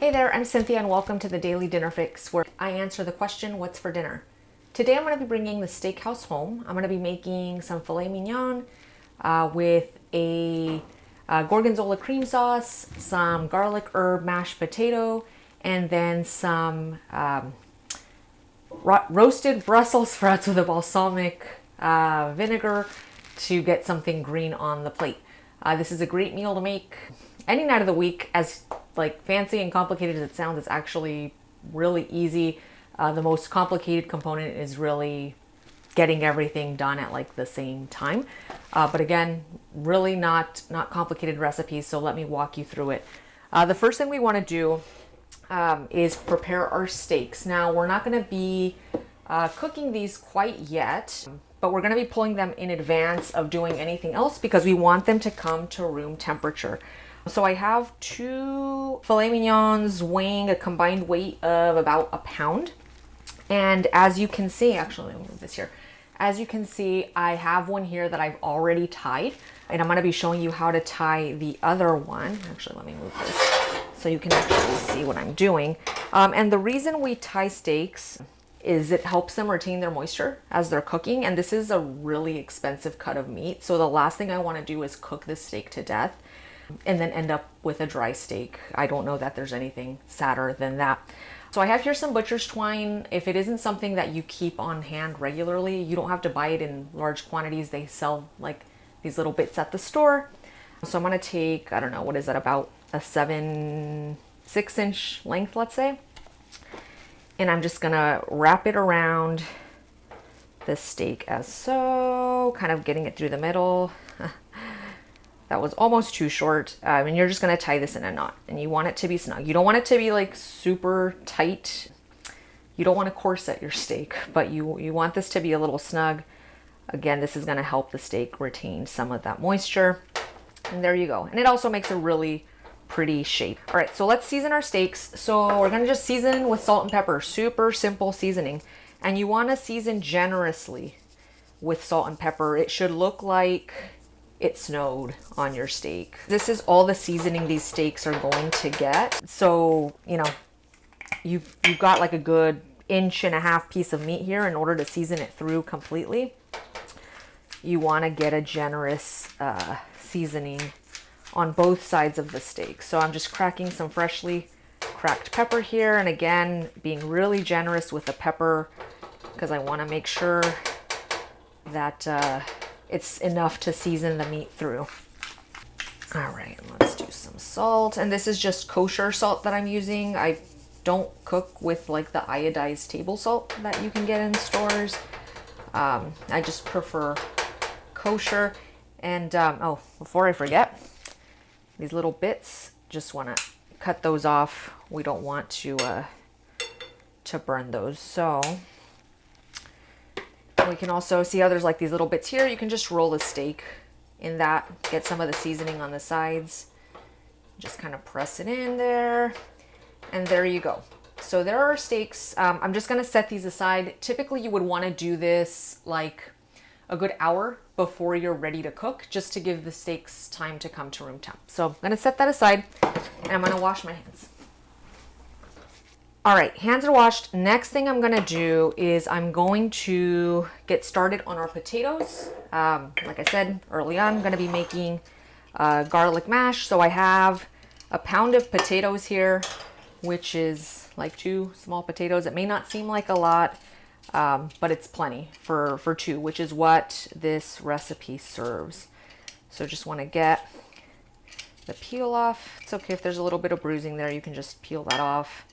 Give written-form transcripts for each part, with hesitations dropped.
Hey there, I'm Cynthia and welcome to the Daily Dinner Fix, where I answer the question, what's for dinner? Today I'm going to be bringing the steakhouse home. I'm going to be making some filet mignon with a Gorgonzola cream sauce, some garlic herb mashed potato, and then some roasted Brussels sprouts with a balsamic vinegar to get something green on the plate. This is a great meal to make any night of the week. As like fancy and complicated as it sounds, it's actually really easy. The most complicated component is really getting everything done at like the same time. But again, really not complicated recipes. So let me walk you through it. The first thing we want to do is prepare our steaks. Now we're not going to be cooking these quite yet, but we're going to be pulling them in advance of doing anything else because we want them to come to room temperature. So I have 2 filet mignons weighing a combined weight of about a pound. And as you can see, actually, let me move this here. As you can see, I have one here that I've already tied, and I'm going to be showing you how to tie the other one. Actually, let me move this so you can actually see what I'm doing. And the reason we tie steaks is it helps them retain their moisture as they're cooking. And this is a really expensive cut of meat. So the last thing I want to do is cook this steak to death and then end up with a dry steak. I don't know that there's anything sadder than that. So I have here some butcher's twine. If it isn't something that you keep on hand regularly, you don't have to buy it in large quantities. They sell like these little bits at the store. So I'm gonna take, I don't know, what is that, about a 6-inch length, let's say. And I'm just gonna wrap it around the steak as so, kind of getting it through the middle. That was almost too short. And you're just gonna tie this in a knot, and you want it to be snug. You don't want it to be like super tight. You don't want to corset your steak, but you want this to be a little snug. Again, this is gonna help the steak retain some of that moisture. And there you go. And it also makes a really pretty shape. All right, so let's season our steaks. So we're gonna just season with salt and pepper, super simple seasoning. And you wanna season generously with salt and pepper. It should look like it snowed on your steak. This is all the seasoning these steaks are going to get. So, you know, you've got like a good 1.5-inch piece of meat here. In order to season it through completely, you want to get a generous seasoning on both sides of the steak. So I'm just cracking some freshly cracked pepper here, and again being really generous with the pepper because I want to make sure that it's enough to season the meat through. All right, let's do some salt. And this is just kosher salt that I'm using. I don't cook with like the iodized table salt that you can get in stores. I just prefer kosher. And oh, before I forget, these little bits, just want to cut those off. We don't want to burn those. So we can also see how there's like these little bits here. You can just roll the steak in that, get some of the seasoning on the sides, just kind of press it in there, and there you go. So there are our steaks. I'm just gonna set these aside. Typically you would want to do this like a good hour before you're ready to cook, just to give the steaks time to come to room temp. So I'm gonna set that aside, and I'm gonna wash my hands. All right, hands are washed. Next thing I'm gonna do is I'm going to get started on our potatoes. Like I said early on, I'm gonna be making garlic mash. So I have a pound of potatoes here, which is like 2 small potatoes. It may not seem like a lot, but it's plenty for 2, which is what this recipe serves. So just wanna get the peel off. It's okay if there's a little bit of bruising there, you can just peel that off.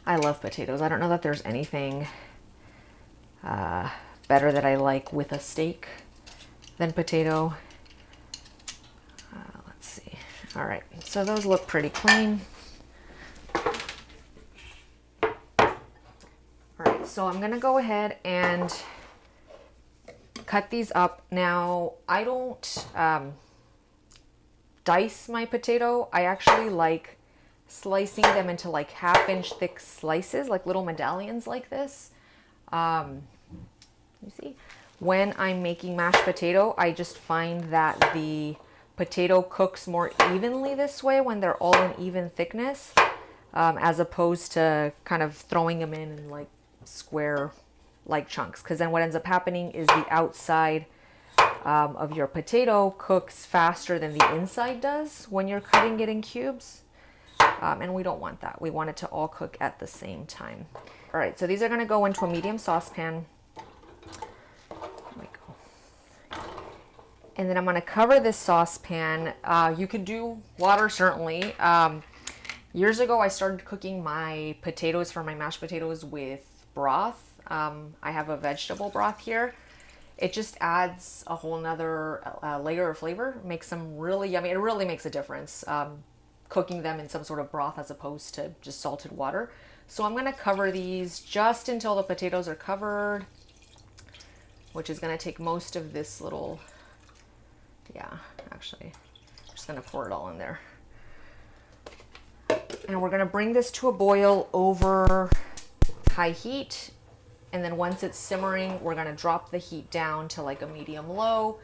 I love potatoes. I don't know that there's anything better that I like with a steak than potato. Let's see. All right, so those look pretty clean. All right, so I'm gonna go ahead and cut these up. Now, I don't dice my potato. I actually like slicing them into like 1/2-inch thick slices, like little medallions like this. You see, when I'm making mashed potato, I just find that the potato cooks more evenly this way when they're all in even thickness, as opposed to kind of throwing them in like square like chunks, because then what ends up happening is the outside of your potato cooks faster than the inside does when you're cutting it in cubes. And we don't want that. We want it to all cook at the same time. All right, so these are gonna go into a medium saucepan. And then I'm gonna cover this saucepan. You could do water, certainly. Years ago, I started cooking my potatoes for my mashed potatoes with broth. I have a vegetable broth here. It just adds a whole nother layer of flavor, makes them really yummy. It really makes a difference cooking them in some sort of broth as opposed to just salted water. So I'm gonna cover these just until the potatoes are covered, which is gonna take most of this little, yeah, actually, I'm just gonna pour it all in there. And we're gonna bring this to a boil over high heat. And then once it's simmering, we're gonna drop the heat down to like a medium low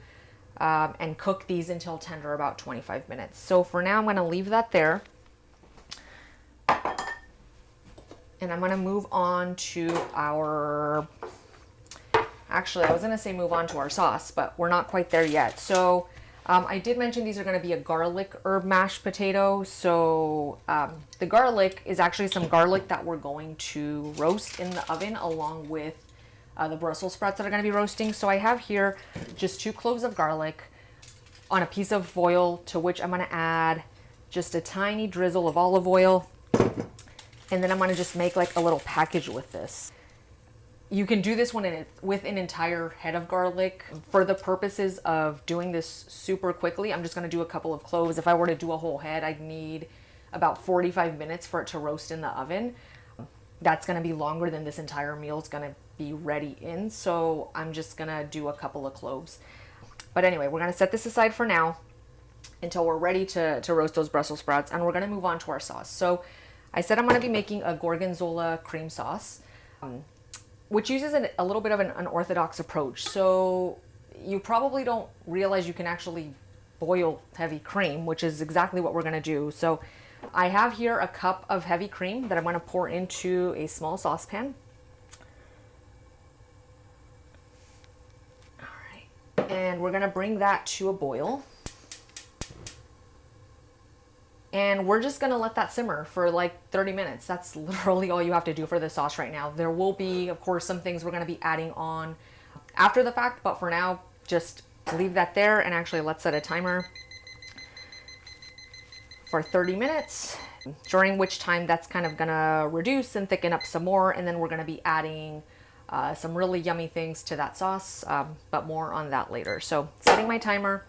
and cook these until tender, about 25 minutes. So for now, I'm gonna leave that there. And I'm gonna move on to our, actually, I was gonna say move on to our sauce, but we're not quite there yet. So I did mention these are gonna be a garlic herb mashed potato. So the garlic is actually some garlic that we're going to roast in the oven along with the Brussels sprouts that are gonna be roasting. So I have here just 2 cloves of garlic on a piece of foil, to which I'm gonna add just a tiny drizzle of olive oil. And then I'm gonna just make like a little package with this. You can do this with an entire head of garlic. For the purposes of doing this super quickly, I'm just gonna do a couple of cloves. If I were to do a whole head, I'd need about 45 minutes for it to roast in the oven. That's gonna be longer than this entire meal is gonna be ready in, so I'm just gonna do a couple of cloves. But anyway, we're gonna set this aside for now until we're ready to roast those Brussels sprouts, and we're gonna move on to our sauce. So I said I'm gonna be making a Gorgonzola cream sauce, which uses a little bit of an unorthodox approach. So you probably don't realize you can actually boil heavy cream, which is exactly what we're gonna do. So I have here a cup of heavy cream that I'm gonna pour into a small saucepan. All right, and we're gonna bring that to a boil. And we're just gonna let that simmer for like 30 minutes. That's literally all you have to do for this sauce right now. There will be, of course, some things we're gonna be adding on after the fact, but for now, just leave that there. And actually, let's set a timer for 30 minutes, during which time that's kind of gonna reduce and thicken up some more. And then we're gonna be adding some really yummy things to that sauce, but more on that later. So setting my timer.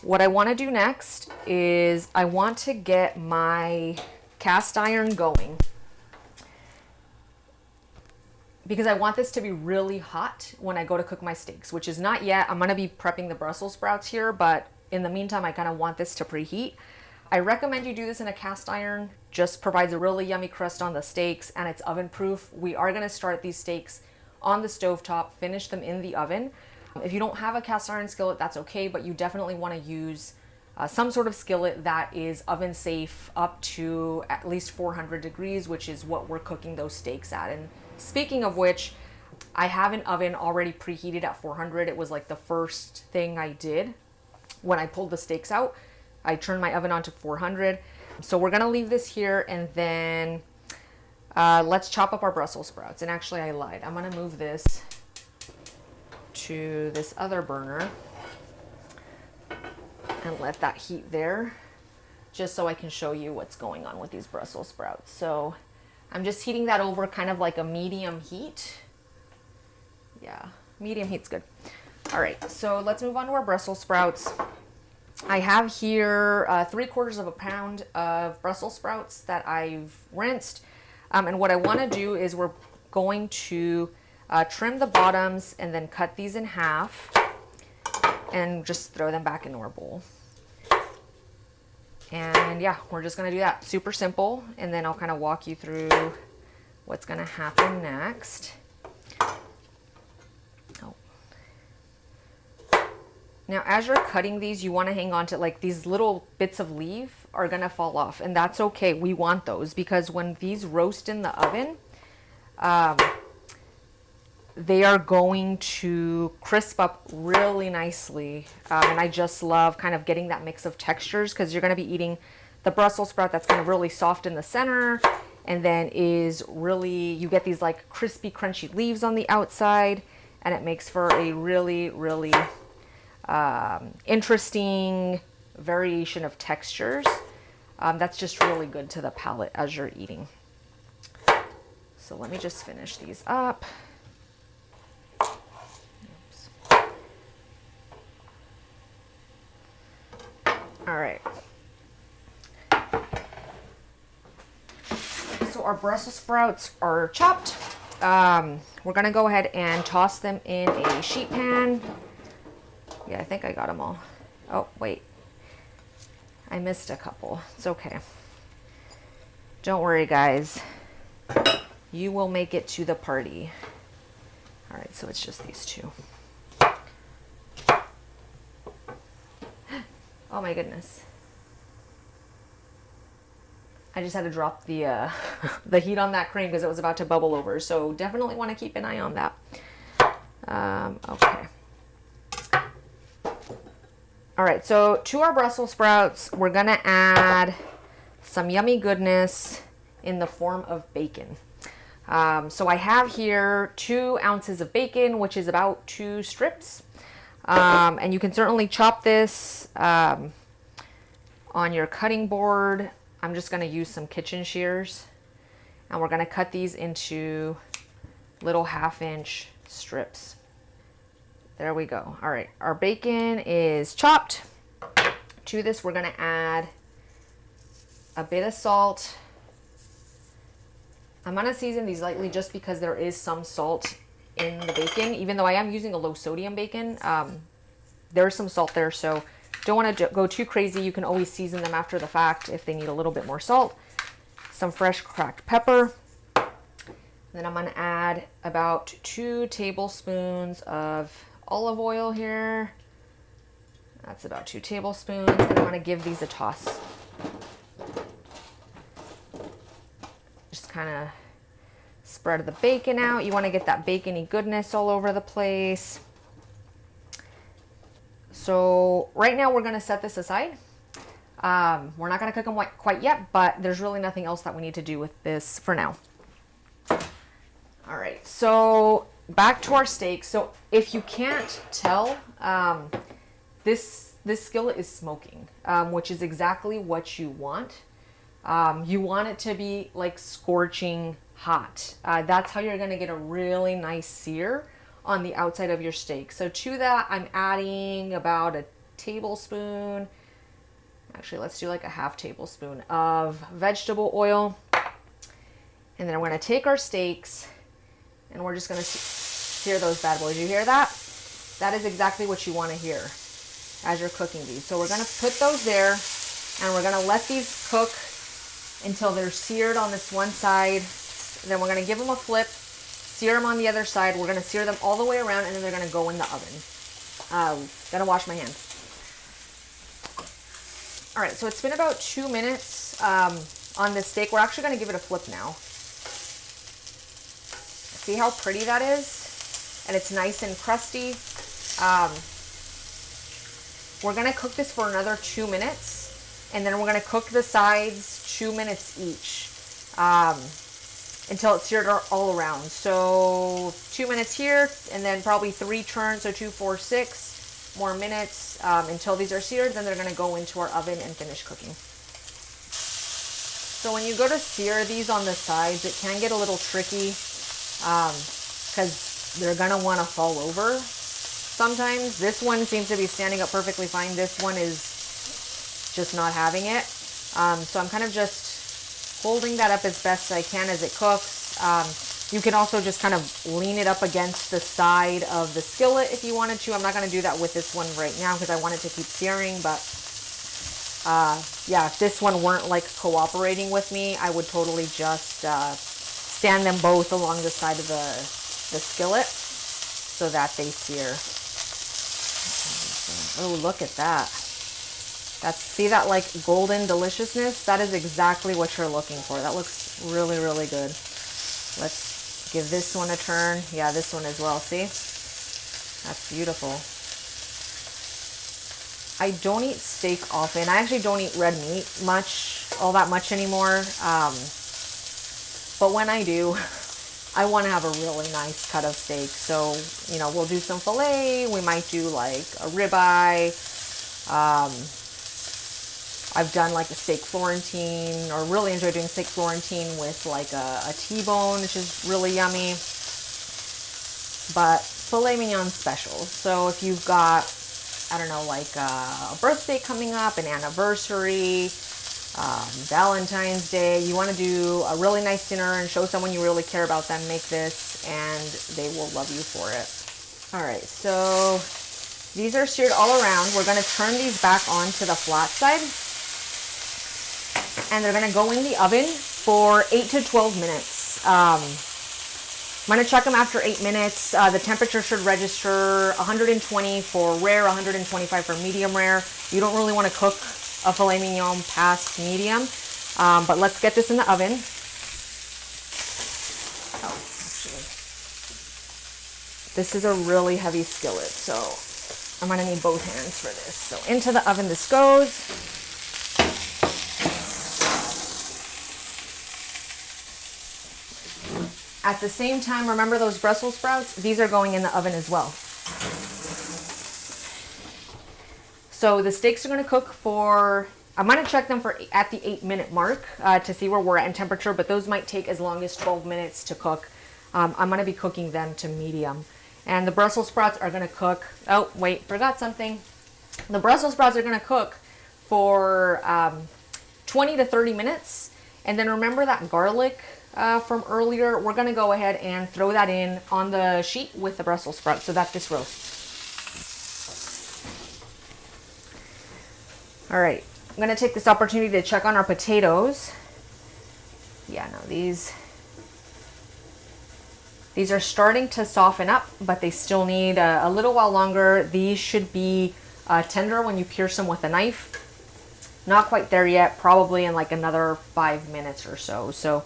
What I want to do next is I want to get my cast iron going, because I want this to be really hot when I go to cook my steaks, which is not yet. I'm going to be prepping the Brussels sprouts here, but in the meantime, I kind of want this to preheat. I recommend you do this in a cast iron. Just provides a really yummy crust on the steaks, and it's oven proof. We are going to start these steaks on the stovetop, finish them in the oven. If you don't have a cast iron skillet, that's okay, but you definitely want to use some sort of skillet that is oven safe up to at least 400 degrees, which is what we're cooking those steaks at. And speaking of which, I have an oven already preheated at 400. It was like the first thing I did when I pulled the steaks out. I turned my oven on to 400. So we're gonna leave this here, and then let's chop up our Brussels sprouts. And actually, I lied. I'm gonna move this to this other burner and let that heat there, just so I can show you what's going on with these Brussels sprouts. So I'm just heating that over kind of like a medium heat. Yeah, medium heat's good. All right, so let's move on to our Brussels sprouts. I have here 3/4 pound of Brussels sprouts that I've rinsed. And what I want to do is we're going to trim the bottoms and then cut these in half and just throw them back into our bowl. And yeah, we're just gonna do that. Super simple. And then I'll kind of walk you through what's gonna happen next. Oh. Now, as you're cutting these, you want to hang on to, like, these little bits of leaf are going to fall off, and that's okay. We want those because when these roast in the oven, they are going to crisp up really nicely. And I just love kind of getting that mix of textures because you're going to be eating the Brussels sprout that's kind of really soft in the center, and then is really, you get these like crispy, crunchy leaves on the outside, and it makes for a really, really interesting variation of textures. That's just really good to the palate as you're eating. So let me just finish these up. Oops. All right. So our Brussels sprouts are chopped. We're gonna go ahead and toss them in a sheet pan. Yeah, I think I got them all. Oh, wait. I missed a couple. It's okay. Don't worry, guys. You will make it to the party. All right, so it's just these two. Oh my goodness. I just had to drop the the heat on that cream because it was about to bubble over. So definitely want to keep an eye on that. Okay. All right, so to our Brussels sprouts, we're gonna add some yummy goodness in the form of bacon. So I have here 2 ounces of bacon, which is about 2 strips. And you can certainly chop this on your cutting board. I'm just gonna use some kitchen shears, and we're gonna cut these into little 1/2-inch strips. There we go. All right, our bacon is chopped. To this, we're gonna add a bit of salt. I'm gonna season these lightly just because there is some salt in the bacon. Even though I am using a low sodium bacon, there's some salt there, so don't want to go too crazy. You can always season them after the fact if they need a little bit more salt. Some fresh cracked pepper. Then I'm gonna add about 2 tablespoons of olive oil here. That's about 2 tablespoons, and I'm gonna give these a toss. Just kind of spread the bacon out. You want to get that bacony goodness all over the place. So right now we're going to set this aside. We're not going to cook them quite yet, but there's really nothing else that we need to do with this for now. All right, so back to our steak. So if you can't tell, this skillet is smoking, which is exactly what you want. You want it to be like scorching hot. That's how you're going to get a really nice sear on the outside of your steak. So to that, I'm adding about a tablespoon. Actually, let's do like a 1/2 tablespoon of vegetable oil. And then we're going to take our steaks and we're just going to sear those bad boys. You hear that? That is exactly what you want to hear as you're cooking these. So we're going to put those there, and we're going to let these cook until they're seared on this one side. Then we're going to give them a flip, sear them on the other side. We're going to sear them all the way around, and then they're going to go in the oven. Gonna wash my hands. All right, so it's been about 2 minutes on this steak. We're actually going to give it a flip now. See how pretty that is? And it's nice and crusty. We're going to cook this for another 2 minutes, and then we're going to cook the sides 2 minutes each until it's seared all around. So 2 minutes here, and then probably 3 turns, so 2, 4, 6 more minutes until these are seared. Then they're going to go into our oven and finish cooking. So when you go to sear these on the sides, it can get a little tricky because they're going to want to fall over sometimes. This one seems to be standing up perfectly fine. This one is just not having it. So I'm kind of just holding that up as best I can as it cooks. You can also just kind of lean it up against the side of the skillet if you wanted to. I'm not going to do that with this one right now because I want it to keep searing, but yeah, if this one weren't like cooperating with me, I would totally just stand them both along the side of the skillet so that they sear. Oh, look at that. See that like golden deliciousness? That is exactly what you're looking for. That looks really, really good. Let's give this one a turn. Yeah, this one as well. See? That's beautiful. I don't eat steak often. I actually don't eat red meat all that much anymore. But when I do, I want to have a really nice cut of steak. So, you know, we'll do some filet. We might do like a ribeye. I've done like a steak Florentine, or really enjoy doing steak Florentine with like a T-bone, which is really yummy. But filet mignon special. So if you've got, I don't know, like a birthday coming up, an anniversary, Valentine's Day, you want to do a really nice dinner and show someone you really care about them, make this and they will love you for it. All right, so these are seared all around. We're going to turn these back onto the flat side, and they're going to go in the oven for 8 to 12 minutes. I'm going to check them after 8 minutes. The temperature should register 120 for rare, 125 for medium rare. You don't really want to cook a filet mignon past medium, but let's get this in the oven. Oh, actually, this is a really heavy skillet, so I'm going to need both hands for this. So into the oven this goes. At the same time, remember those Brussels sprouts? These are going in the oven as well. So the steaks are going to cook for, I'm going to check them at the 8-minute mark to see where we're at in temperature, but those might take as long as 12 minutes to cook. I'm going to be cooking them to medium. And the Brussels sprouts are going to cook, oh wait, forgot something. The Brussels sprouts are going to cook for 20 to 30 minutes. And then remember that garlic from earlier? We're going to go ahead and throw that in on the sheet with the Brussels sprouts so that this roasts. All right, I'm going to take this opportunity to check on our potatoes. Yeah, no, these are starting to soften up, but they still need a little while longer. These should be tender when you pierce them with a knife. Not quite there yet, probably in like another 5 minutes or so. So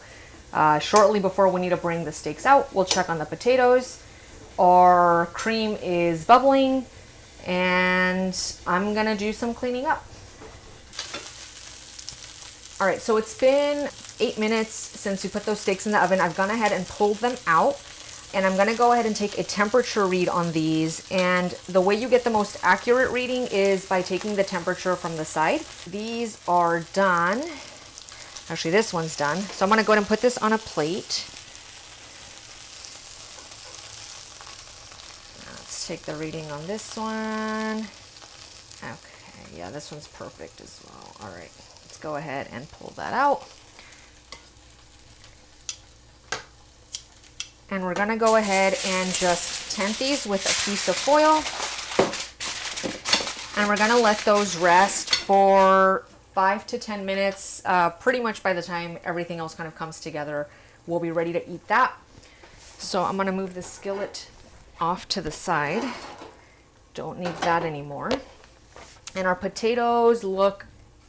shortly before we need to bring the steaks out, we'll check on the potatoes. Our cream is bubbling, and I'm going to do some cleaning up. All right, so it's been 8 minutes since we put those steaks in the oven. I've gone ahead and pulled them out, and I'm gonna go ahead and take a temperature read on these. And the way you get the most accurate reading is by taking the temperature from the side. These are done. Actually, this one's done. So I'm gonna go ahead and put this on a plate. Let's take the reading on this one. Okay, yeah, this one's perfect as well. All right. Go ahead and pull that out. And we're going to go ahead and just tent these with a piece of foil. And we're going to let those rest for 5 to 10 minutes. Pretty much by the time everything else kind of comes together, we'll be ready to eat that. So I'm going to move the skillet off to the side. Don't need that anymore. And our potatoes look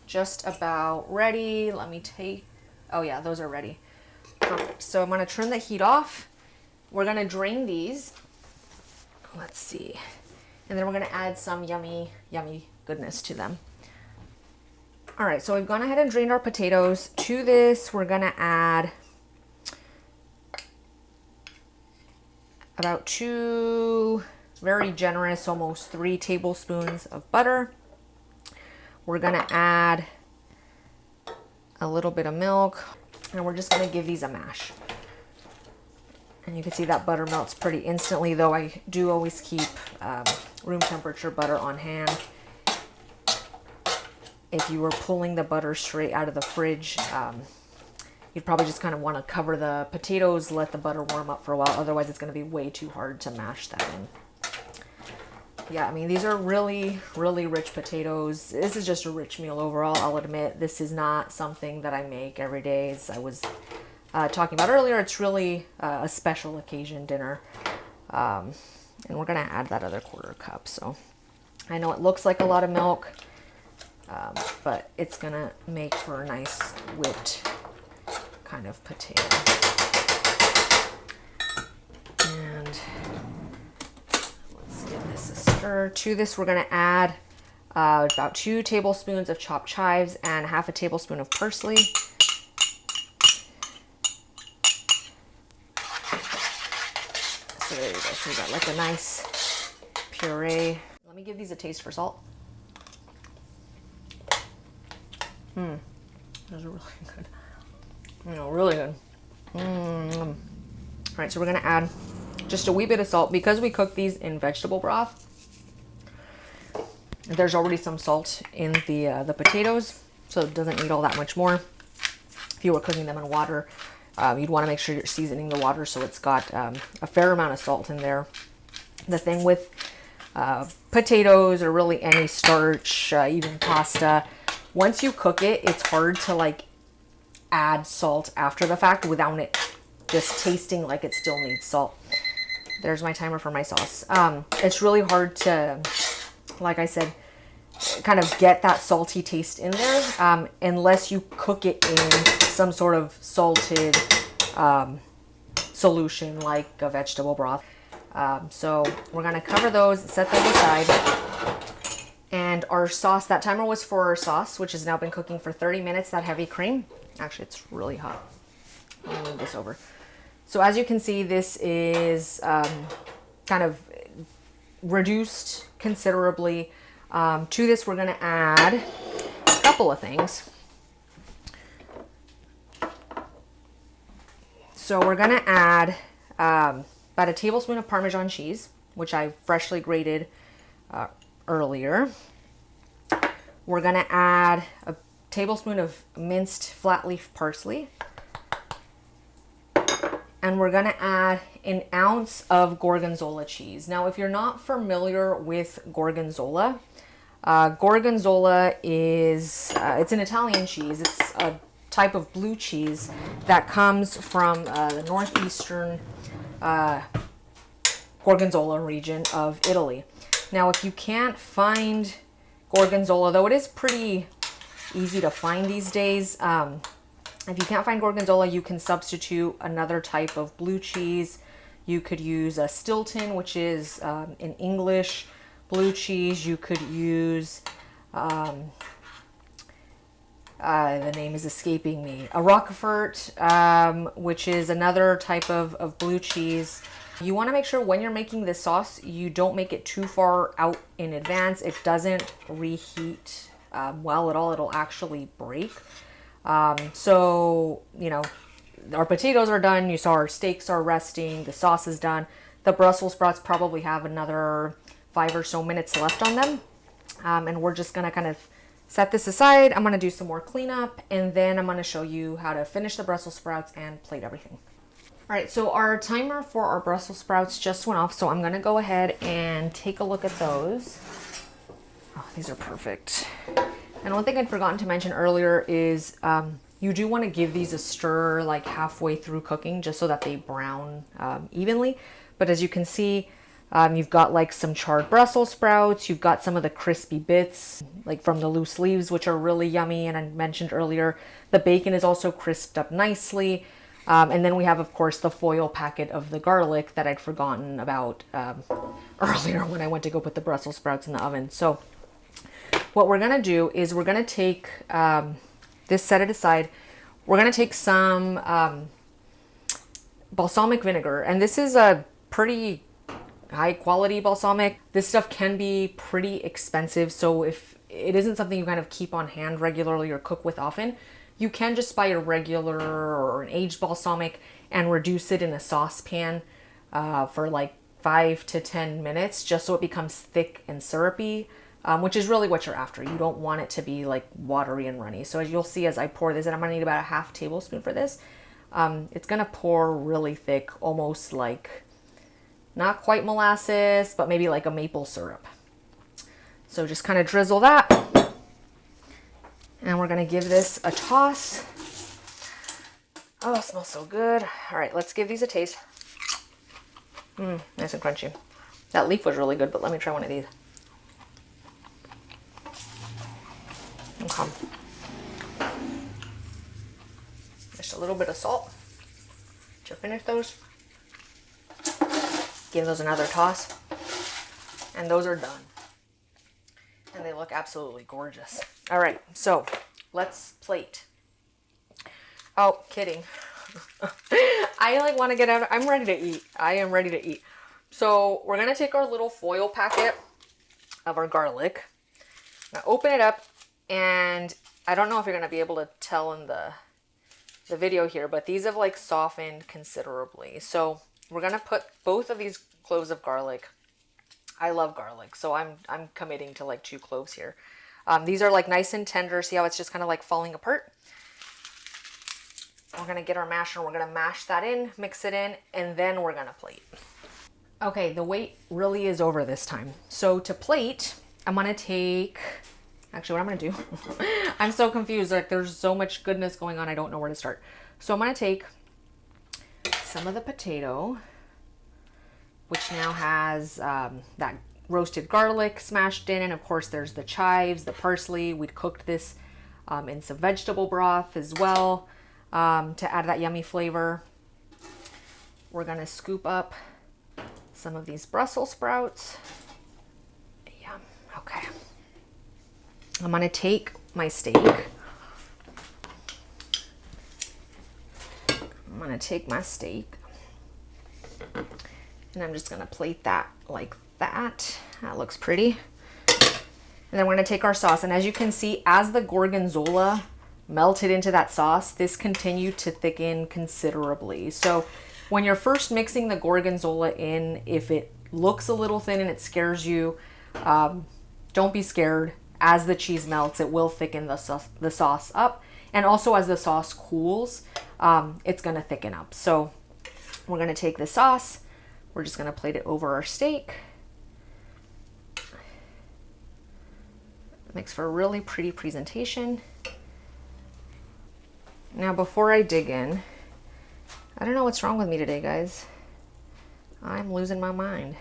just about ready. Let me take, oh yeah, those are ready. Perfect. So I'm going to turn the heat off. We're going to drain these. Let's see. And then we're going to add some yummy, yummy goodness to them. All right, so we've gone ahead and drained our potatoes. To this, we're going to add about 2 very generous, almost 3 tablespoons of butter. We're going to add a little bit of milk, and we're just going to give these a mash. And you can see that butter melts pretty instantly, though I do always keep room temperature butter on hand. If you were pulling the butter straight out of the fridge, you'd probably just kind of want to cover the potatoes, let the butter warm up for a while. Otherwise, it's going to be way too hard to mash that in. Yeah, I mean, these are really, really rich potatoes. This is just a rich meal overall, I'll admit. This is not something that I make every day. As I was talking about earlier, it's really a special occasion dinner. And we're going to add that other 1/4 cup. So I know it looks like a lot of milk, but it's gonna make for a nice whipped kind of potato. And let's give this a stir. To this, we're gonna add about 2 tablespoons of chopped chives and half a tablespoon of parsley. So there you go. So we got like a nice puree. Let me give these a taste for salt. Those are really good. You know, really good. All right, so we're gonna add just a wee bit of salt because we cook these in vegetable broth. There's already some salt in the potatoes, so it doesn't need all that much more. If you were cooking them in water, you'd want to make sure you're seasoning the water so it's got a fair amount of salt in there. The thing with potatoes or really any starch, even pasta, once you cook it, it's hard to like add salt after the fact without it just tasting like it still needs salt. There's my timer for my sauce. It's really hard to, like I said, kind of get that salty taste in there unless you cook it in some sort of salted solution like a vegetable broth. So we're gonna cover those, set those aside. And our sauce, that timer was for our sauce, which has now been cooking for 30 minutes, that heavy cream. Actually, it's really hot. Let me move this over. So as you can see, this is kind of reduced considerably. To this, we're gonna add a couple of things. So we're gonna add about a tablespoon of Parmesan cheese, which I freshly grated earlier. We're gonna add a tablespoon of minced flat leaf parsley. And we're gonna add an ounce of Gorgonzola cheese. Now, if you're not familiar with Gorgonzola, Gorgonzola is, it's an Italian cheese. It's a type of blue cheese that comes from the northeastern Gorgonzola region of Italy. Now, if you can't find Gorgonzola, though it is pretty easy to find these days, if you can't find Gorgonzola, you can substitute another type of blue cheese. You could use a Stilton, which is an English blue cheese. You could use, the name is escaping me, a Roquefort, which is another type of blue cheese. You want to make sure when you're making this sauce, you don't make it too far out in advance. It doesn't reheat well at all. It'll actually break. So, you know, our potatoes are done. You saw our steaks are resting. The sauce is done. The Brussels sprouts probably have another 5 or so minutes left on them. And we're just going to kind of set this aside. I'm going to do some more cleanup, and then I'm going to show you how to finish the Brussels sprouts and plate everything. All right, so our timer for our Brussels sprouts just went off, so I'm going to go ahead and take a look at those. Oh, these are perfect. And one thing I'd forgotten to mention earlier is you do want to give these a stir like halfway through cooking just so that they brown evenly. But as you can see, you've got like some charred Brussels sprouts. You've got some of the crispy bits like from the loose leaves, which are really yummy. And I mentioned earlier, the bacon is also crisped up nicely. And then we have, of course, the foil packet of the garlic that I'd forgotten about earlier when I went to go put the Brussels sprouts in the oven. So what we're gonna do is we're gonna take this, set it aside. We're gonna take some balsamic vinegar, and this is a pretty high quality balsamic. This stuff can be pretty expensive, so if it isn't something you kind of keep on hand regularly or cook with often, you can just buy a regular or an aged balsamic and reduce it in a saucepan for like 5 to 10 minutes, just so it becomes thick and syrupy. Which is really what you're after. You don't want it to be like watery and runny. So as you'll see as I pour this, and I'm gonna need about a half tablespoon for this, it's gonna pour really thick, almost like, not quite molasses, but maybe like a maple syrup. So just kind of drizzle that. And we're gonna give this a toss. Oh, it smells so good. All right, let's give these a taste. Nice and crunchy. That leaf was really good, but let me try one of these. Okay. Just a little bit of salt to finish those. Give those another toss. And those are done. And they look absolutely gorgeous. All right, so let's plate. Oh, kidding. I like want to get out. I'm ready to eat. I am ready to eat. So we're going to take our little foil packet of our garlic. Now open it up, and I don't know if you're going to be able to tell in the video here, but these have like softened considerably. So we're going to put both of these cloves of garlic. I love garlic, so I'm committing to like 2 cloves here. These are like nice and tender. See how it's just kind of like falling apart? We're going to get our masher, we're going to mash that in, mix it in, and then we're going to plate. Okay, the wait really is over this time. So to plate, I'm going to take, actually what I'm going to do, I'm so confused. Like there's so much goodness going on. I don't know where to start. So I'm going to take some of the potato, which now has that roasted garlic smashed in. And of course there's the chives, the parsley. We'd cooked this in some vegetable broth as well to add that yummy flavor. We're going to scoop up some of these Brussels sprouts. Yum. Okay. I'm going to take my steak. I'm going to take my steak. And I'm just going to plate that like that. That looks pretty. And then we're going to take our sauce. And as you can see, as the Gorgonzola melted into that sauce, this continued to thicken considerably. So when you're first mixing the Gorgonzola in, if it looks a little thin and it scares you, don't be scared. As the cheese melts, it will thicken the sauce up. And also as the sauce cools, it's going to thicken up. So we're going to take the sauce. We're just going to plate it over our steak. Makes for a really pretty presentation. Now, before I dig in, I don't know what's wrong with me today, guys. I'm losing my mind.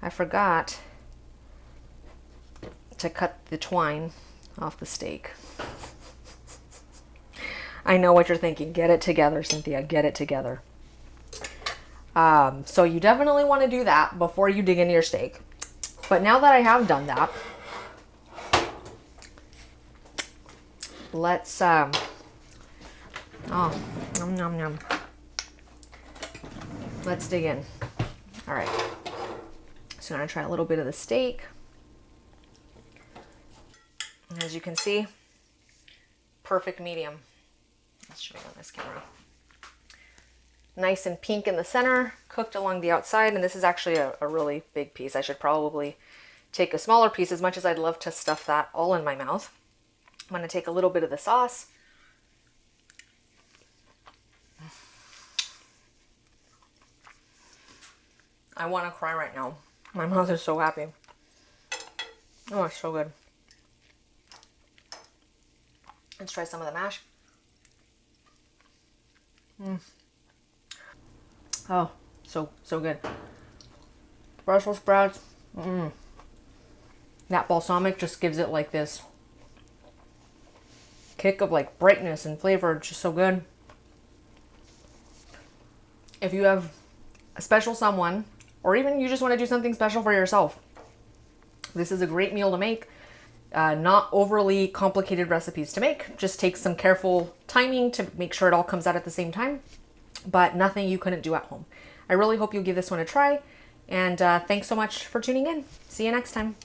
I forgot to cut the twine off the steak. I know what you're thinking. Get it together, Cynthia. Get it together. So you definitely want to do that before you dig into your steak. But now that I have done that, let's, oh, yum, yum, yum. Let's dig in. All right. So I'm going to try a little bit of the steak. And as you can see, perfect medium. Let's show you on this camera. Nice and pink in the center, cooked along the outside. And this is actually a really big piece. I should probably take a smaller piece, as much as I'd love to stuff that all in my mouth. I'm going to take a little bit of the sauce. I want to cry right now. My mouth is so happy. Oh, it's so good. Let's try some of the mash. Oh, so good. Brussels sprouts. That balsamic just gives it like this kick of like brightness and flavor. It's just so good. If you have a special someone, or even you just want to do something special for yourself, this is a great meal to make. Not overly complicated recipes to make. Just take some careful timing to make sure it all comes out at the same time, but nothing you couldn't do at home. I really hope you'll give this one a try, and thanks so much for tuning in. See you next time.